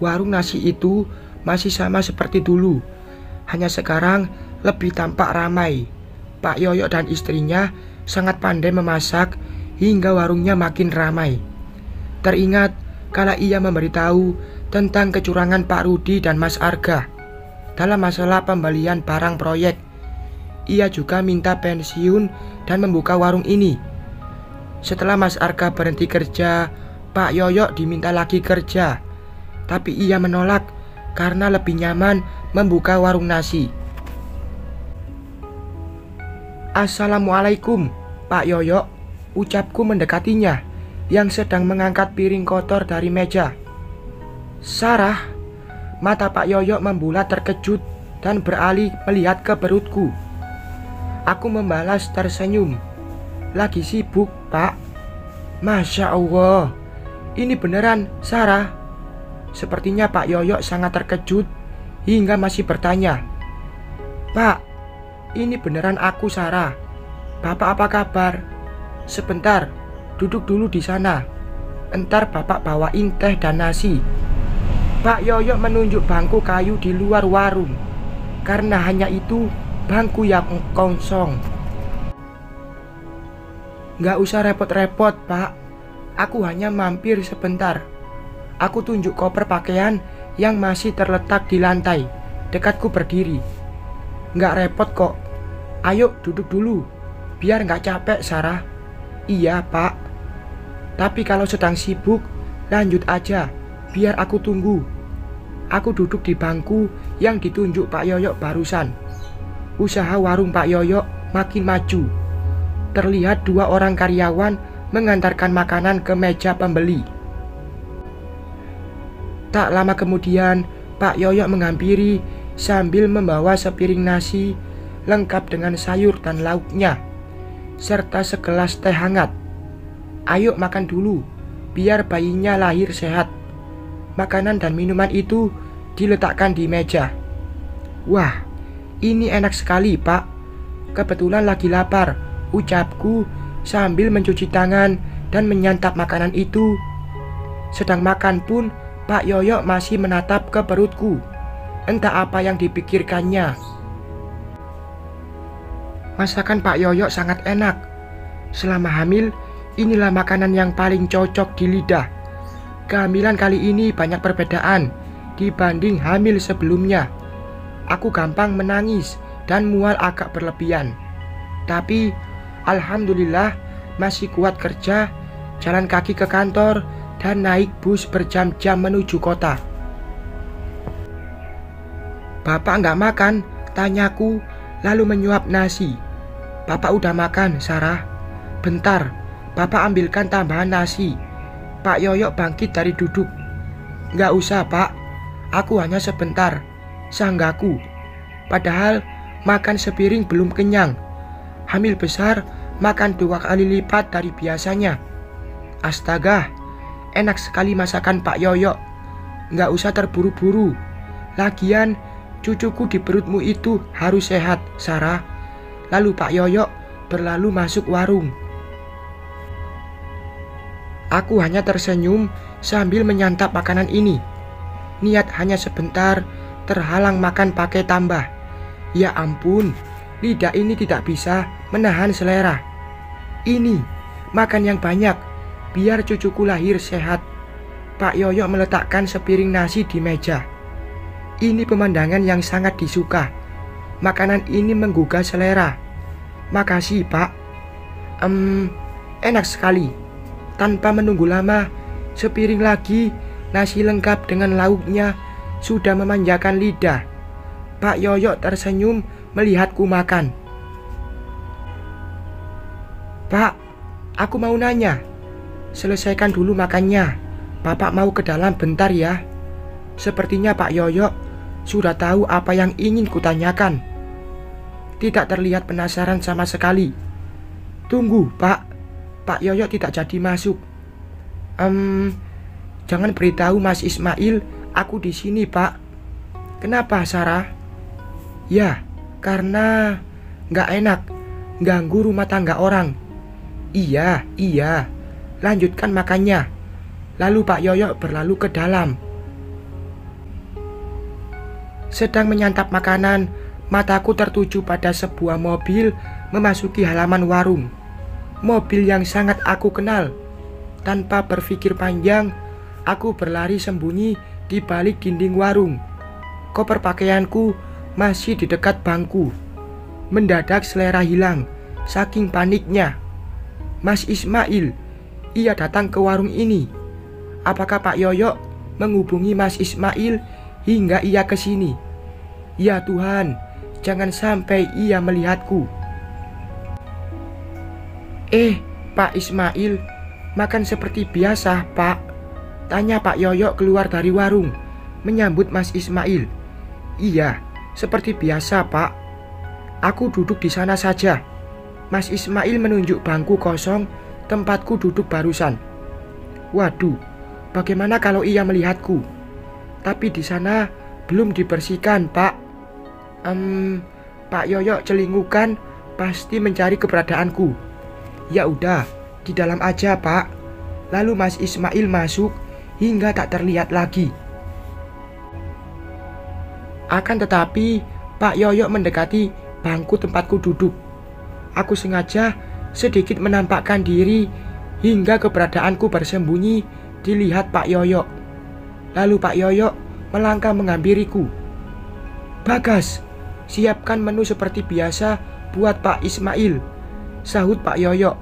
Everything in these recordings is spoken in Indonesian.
Warung nasi itu masih sama seperti dulu, hanya sekarang lebih tampak ramai. Pak Yoyo dan istrinya sangat pandai memasak hingga warungnya makin ramai. Teringat kala ia memberitahu tentang kecurangan Pak Rudi dan Mas Arga dalam masalah pembelian barang proyek. Ia juga minta pensiun dan membuka warung ini. Setelah Mas Arga berhenti kerja, Pak Yoyo diminta lagi kerja, tapi ia menolak karena lebih nyaman membuka warung nasi. "Assalamualaikum, Pak Yoyo," ucapku mendekatinya yang sedang mengangkat piring kotor dari meja. "Sarah." Mata Pak Yoyo membulat terkejut dan beralih melihat ke perutku. Aku membalas tersenyum. "Lagi sibuk, Pak." "Masya Allah, ini beneran Sarah?" Sepertinya Pak Yoyo sangat terkejut hingga masih bertanya. "Pak, ini beneran aku Sarah. Bapak apa kabar? Sebentar, duduk dulu di sana. Entar Bapak bawain teh dan nasi." Pak Yoyo menunjuk bangku kayu di luar warung, karena hanya itu bangku yang kosong. "Nggak usah repot-repot, Pak. Aku hanya mampir sebentar." Aku tunjuk koper pakaian yang masih terletak di lantai dekatku berdiri. "Nggak repot kok. Ayo duduk dulu, biar nggak capek, Sarah." "Iya, Pak. Tapi kalau sedang sibuk, lanjut aja, biar aku tunggu." Aku duduk di bangku yang ditunjuk Pak Yoyo barusan. Usaha warung Pak Yoyo makin maju. Terlihat 2 orang karyawan mengantarkan makanan ke meja pembeli. Tak lama kemudian, Pak Yoyo menghampiri sambil membawa sepiring nasi lengkap dengan sayur dan lauknya, serta segelas teh hangat. "Ayo makan dulu, biar bayinya lahir sehat." Makanan dan minuman itu diletakkan di meja. "Wah, ini enak sekali, Pak. Kebetulan lagi lapar," ucapku sambil mencuci tangan dan menyantap makanan itu. Sedang makan pun, Pak Yoyo masih menatap ke perutku. Entah apa yang dipikirkannya. Masakan Pak Yoyo sangat enak. Selama hamil, inilah makanan yang paling cocok di lidah. Kehamilan kali ini banyak perbedaan dibanding hamil sebelumnya. Aku gampang menangis dan mual agak berlebihan. Tapi alhamdulillah masih kuat kerja, jalan kaki ke kantor, dan naik bus berjam-jam menuju kota. "Bapak nggak makan?" tanyaku, lalu menyuap nasi. "Bapak udah makan, Sarah. Bentar, Bapak ambilkan tambahan nasi." Pak Yoyo bangkit dari duduk. "Nggak usah, Pak. Aku hanya sebentar," sanggaku. Padahal makan sepiring belum kenyang. Hamil besar makan 2 kali lipat dari biasanya. Astaga, enak sekali masakan Pak Yoyo. Nggak usah terburu-buru. Lagian cucuku di perutmu itu harus sehat, Sarah. Lalu Pak Yoyo berlalu masuk warung. Aku hanya tersenyum sambil menyantap makanan ini. Niat hanya sebentar, terhalang makan pakai tambah. Ya ampun, lidah ini tidak bisa menahan selera. "Ini, makan yang banyak, biar cucuku lahir sehat." Pak Yoyo meletakkan sepiring nasi di meja. Ini pemandangan yang sangat disuka. Makanan ini menggugah selera. "Makasih, Pak. Enak sekali." Tanpa menunggu lama, sepiring lagi nasi lengkap dengan lauknya sudah memanjakan lidah. Pak Yoyo tersenyum melihatku makan. "Pak, aku mau nanya." "Selesaikan dulu makannya. Bapak mau ke dalam bentar ya." Sepertinya Pak Yoyo sudah tahu apa yang ingin kutanyakan. Tidak terlihat penasaran sama sekali. "Tunggu, Pak." Pak Yoyo tidak jadi masuk. Jangan beritahu Mas Ismail aku di sini, Pak." "Kenapa, Sarah?" "Ya, karena nggak enak ganggu rumah tangga orang." Iya, lanjutkan makannya." Lalu Pak Yoyo berlalu ke dalam. Sedang menyantap makanan, mataku tertuju pada sebuah mobil memasuki halaman warung. Mobil yang sangat aku kenal. Tanpa berpikir panjang, aku berlari sembunyi di balik dinding warung. Koper pakaianku masih di dekat bangku. Mendadak selera hilang, saking paniknya. Mas Ismail, ia datang ke warung ini. Apakah Pak Yoyo menghubungi Mas Ismail hingga ia ke sini? Ya Tuhan, jangan sampai ia melihatku. Pak Ismail, makan seperti biasa, Pak. Tanya Pak Yoyo keluar dari warung, menyambut Mas Ismail. Iya, seperti biasa, Pak. Aku duduk di sana saja. Mas Ismail menunjuk bangku kosong tempatku duduk barusan. Waduh, bagaimana kalau ia melihatku? Tapi di sana belum dibersihkan, Pak. Pak Yoyo celingukan pasti mencari keberadaanku. Ya udah, di dalam aja, Pak. Lalu Mas Ismail masuk hingga tak terlihat lagi. Akan tetapi Pak Yoyo mendekati bangku tempatku duduk. Aku sengaja sedikit menampakkan diri hingga keberadaanku bersembunyi dilihat Pak Yoyo. Lalu Pak Yoyo melangkah menghampiriku. Bagas, siapkan menu seperti biasa buat Pak Ismail, sahut Pak Yoyo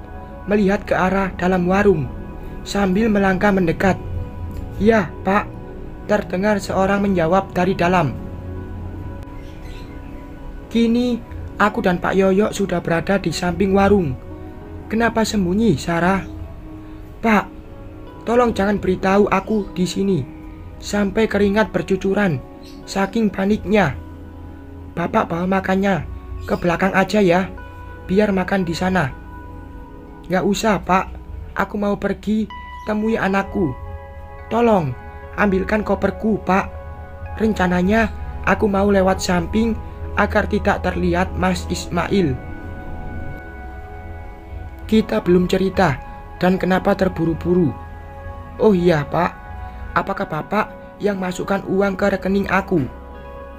melihat ke arah dalam warung sambil melangkah mendekat. Ya, Pak, terdengar seorang menjawab dari dalam. Kini aku dan Pak Yoyo sudah berada di samping warung. Kenapa sembunyi, Sarah? Pak, tolong jangan beritahu aku di sini. Sampai keringat bercucuran, saking paniknya. Bapak bawa makannya ke belakang aja ya, biar makan di sana. Gak usah, Pak, aku mau pergi temui anakku. Tolong ambilkan koperku, Pak. Rencananya aku mau lewat samping agar tidak terlihat Mas Ismail. Kita belum cerita dan kenapa terburu-buru. Oh iya, Pak, apakah Bapak yang masukkan uang ke rekening aku?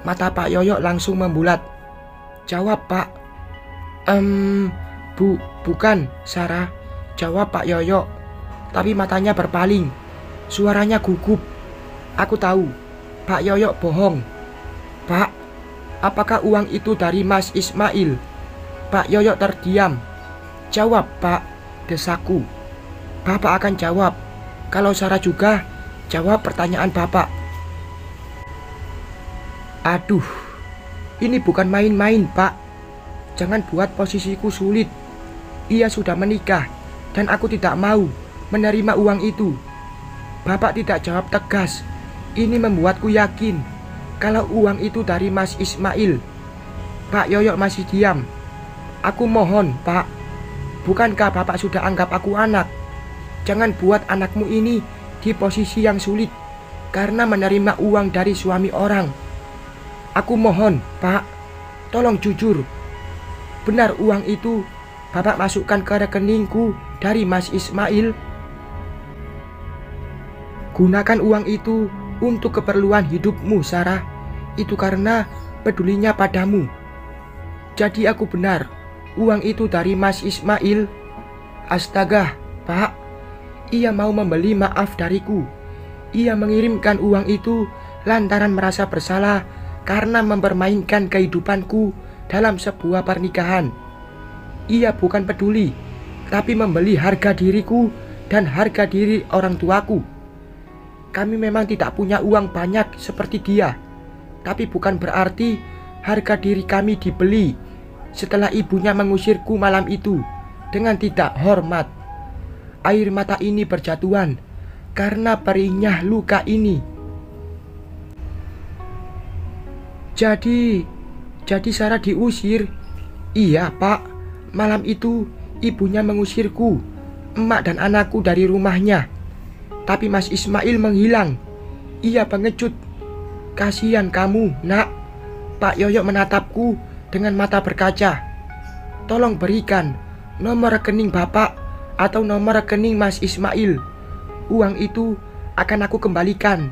Mata Pak Yoyo langsung membulat. Jawab, Pak. Bukan, Sarah, jawab Pak Yoyo. Tapi matanya berpaling, suaranya gugup. Aku tahu, Pak Yoyo bohong. Pak, apakah uang itu dari Mas Ismail? Pak Yoyo terdiam. Jawab, Pak, desaku. Bapak akan jawab. Kalau Sarah juga, jawab pertanyaan Bapak. Aduh, ini bukan main-main, Pak. Jangan buat posisiku sulit. Ia sudah menikah dan aku tidak mau menerima uang itu. Bapak tidak jawab tegas. Ini membuatku yakin kalau uang itu dari Mas Ismail. Pak Yoyo masih diam. Aku mohon, Pak. Bukankah Bapak sudah anggap aku anak? Jangan buat anakmu ini di posisi yang sulit karena menerima uang dari suami orang. Aku mohon, Pak. Tolong jujur. Benar uang itu Bapak masukkan ke rekeningku dari Mas Ismail? Gunakan uang itu untuk keperluan hidupmu, Sarah. Itu karena pedulinya padamu. Jadi aku benar, uang itu dari Mas Ismail. Astaga, Pak. Ia mau membeli maaf dariku. Ia mengirimkan uang itu lantaran merasa bersalah karena mempermainkan kehidupanku dalam sebuah pernikahan. Ia bukan peduli, tapi membeli harga diriku dan harga diri orang tuaku. Kami memang tidak punya uang banyak seperti dia, tapi bukan berarti harga diri kami dibeli setelah ibunya mengusirku malam itu dengan tidak hormat. Air mata ini berjatuhan karena perihnya luka ini. Jadi Sarah diusir? Iya, Pak. Malam itu ibunya mengusirku, emak dan anakku dari rumahnya. Tapi Mas Ismail menghilang. Ia pengecut. Kasihan kamu, Nak. Pak Yoyo menatapku dengan mata berkaca. Tolong berikan nomor rekening Bapak atau nomor rekening Mas Ismail. Uang itu akan aku kembalikan.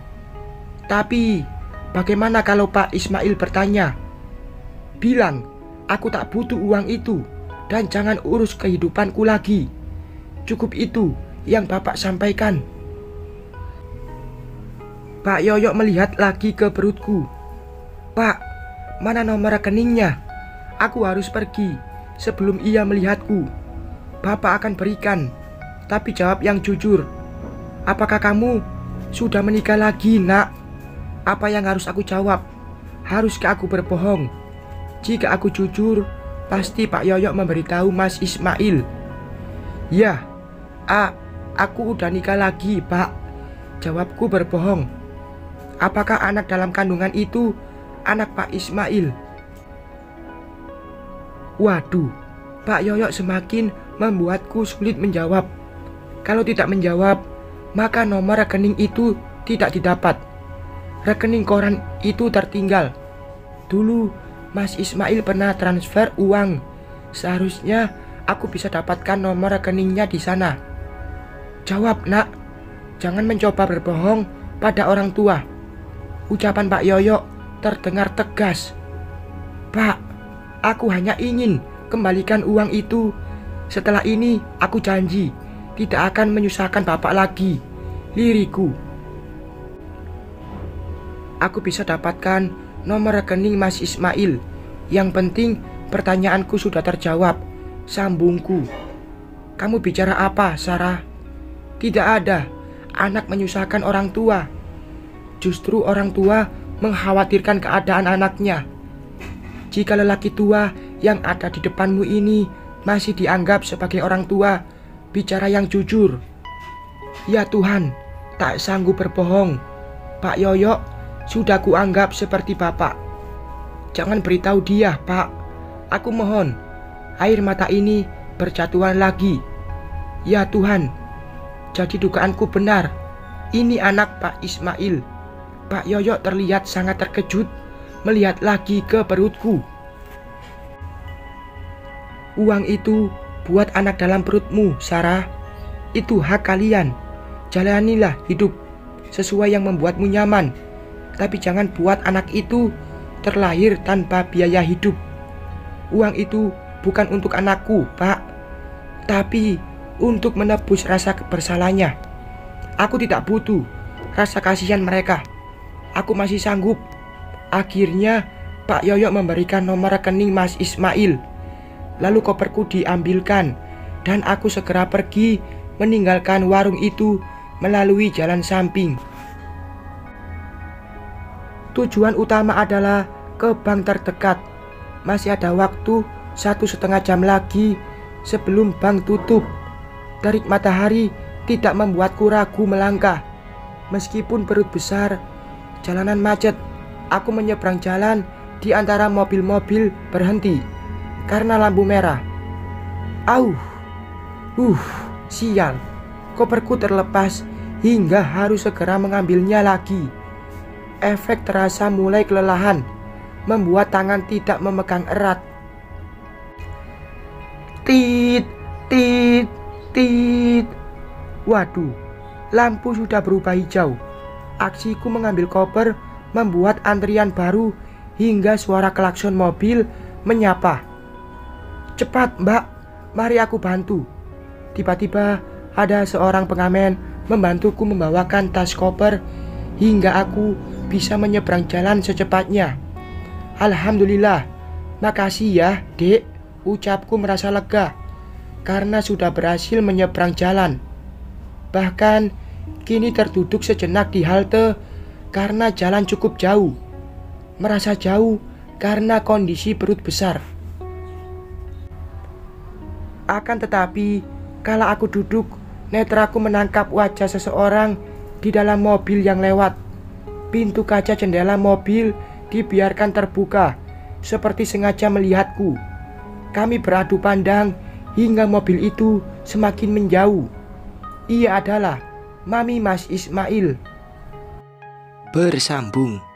Tapi Bagaimana kalau Pak Ismail bertanya? Bilang, aku tak butuh uang itu dan jangan urus kehidupanku lagi. Cukup itu yang Bapak sampaikan. Pak Yoyo melihat lagi ke perutku. Pak, mana nomor rekeningnya? Aku harus pergi sebelum ia melihatku. Bapak akan berikan, tapi jawab yang jujur. Apakah kamu sudah menikah lagi, Nak? Apa yang harus aku jawab? Haruskah aku berbohong? Jika aku jujur, pasti Pak Yoyo memberitahu Mas Ismail. Ya, aku udah nikah lagi, Pak. Jawabku berbohong. Apakah anak dalam kandungan itu anak Pak Ismail? Waduh, Pak Yoyo semakin membuatku sulit menjawab. Kalau tidak menjawab, maka nomor rekening itu tidak didapat. Rekening koran itu tertinggal. Dulu Mas Ismail pernah transfer uang. Seharusnya aku bisa dapatkan nomor rekeningnya di sana. Jawab, Nak. Jangan mencoba berbohong pada orang tua. Ucapan Pak Yoyo terdengar tegas. Pak, aku hanya ingin kembalikan uang itu. Setelah ini aku janji tidak akan menyusahkan Bapak lagi. Liriku. Aku bisa dapatkan nomor rekening Mas Ismail. Yang penting pertanyaanku sudah terjawab. Sambungku. Kamu bicara apa, Sarah? Tidak ada anak menyusahkan orang tua. Justru orang tua mengkhawatirkan keadaan anaknya. Jika lelaki tua yang ada di depanmu ini masih dianggap sebagai orang tua, bicara yang jujur. Ya Tuhan, tak sanggup berbohong. Pak Yoyo sudah kuanggap seperti bapak. Jangan beritahu dia, Pak. Aku mohon. Air mata ini berjatuhan lagi. Ya Tuhan, jadi dugaanku benar. Ini anak Pak Ismail. Pak Yoyo terlihat sangat terkejut melihat lagi ke perutku. Uang itu buat anak dalam perutmu, Sarah. Itu hak kalian. Jalanilah hidup sesuai yang membuatmu nyaman. Tapi jangan buat anak itu terlahir tanpa biaya hidup. Uang itu bukan untuk anakku, Pak, tapi untuk menebus rasa bersalahnya. Aku tidak butuh rasa kasihan mereka. Aku masih sanggup. Akhirnya Pak Yoyo memberikan nomor rekening Mas Ismail. Lalu koperku diambilkan dan aku segera pergi meninggalkan warung itu melalui jalan samping. Tujuan utama adalah ke bank terdekat. Masih ada waktu 1,5 jam lagi sebelum bank tutup. Terik matahari tidak membuatku ragu melangkah. Meskipun perut besar, jalanan macet. Aku menyeberang jalan di antara mobil-mobil berhenti karena lampu merah. Sial. Koperku terlepas hingga harus segera mengambilnya lagi. Efek terasa mulai kelelahan, membuat tangan tidak memegang erat. Tit, tit, tit. Waduh, lampu sudah berubah hijau. Aksiku mengambil koper membuat antrian baru hingga suara klakson mobil menyapa. Cepat, Mbak, mari aku bantu. Tiba-tiba ada seorang pengamen membantuku membawakan tas koper hingga aku bisa menyeberang jalan secepatnya. Alhamdulillah, makasih ya, Dek. Ucapku merasa lega karena sudah berhasil menyeberang jalan. Bahkan kini terduduk sejenak di halte karena jalan cukup jauh. Merasa jauh karena kondisi perut besar. Akan tetapi, kala aku duduk, netraku menangkap wajah seseorang di dalam mobil yang lewat. Pintu kaca jendela mobil dibiarkan terbuka, seperti sengaja melihatku. Kami beradu pandang hingga mobil itu semakin menjauh. Ia adalah Mami Mas Ismail. Bersambung.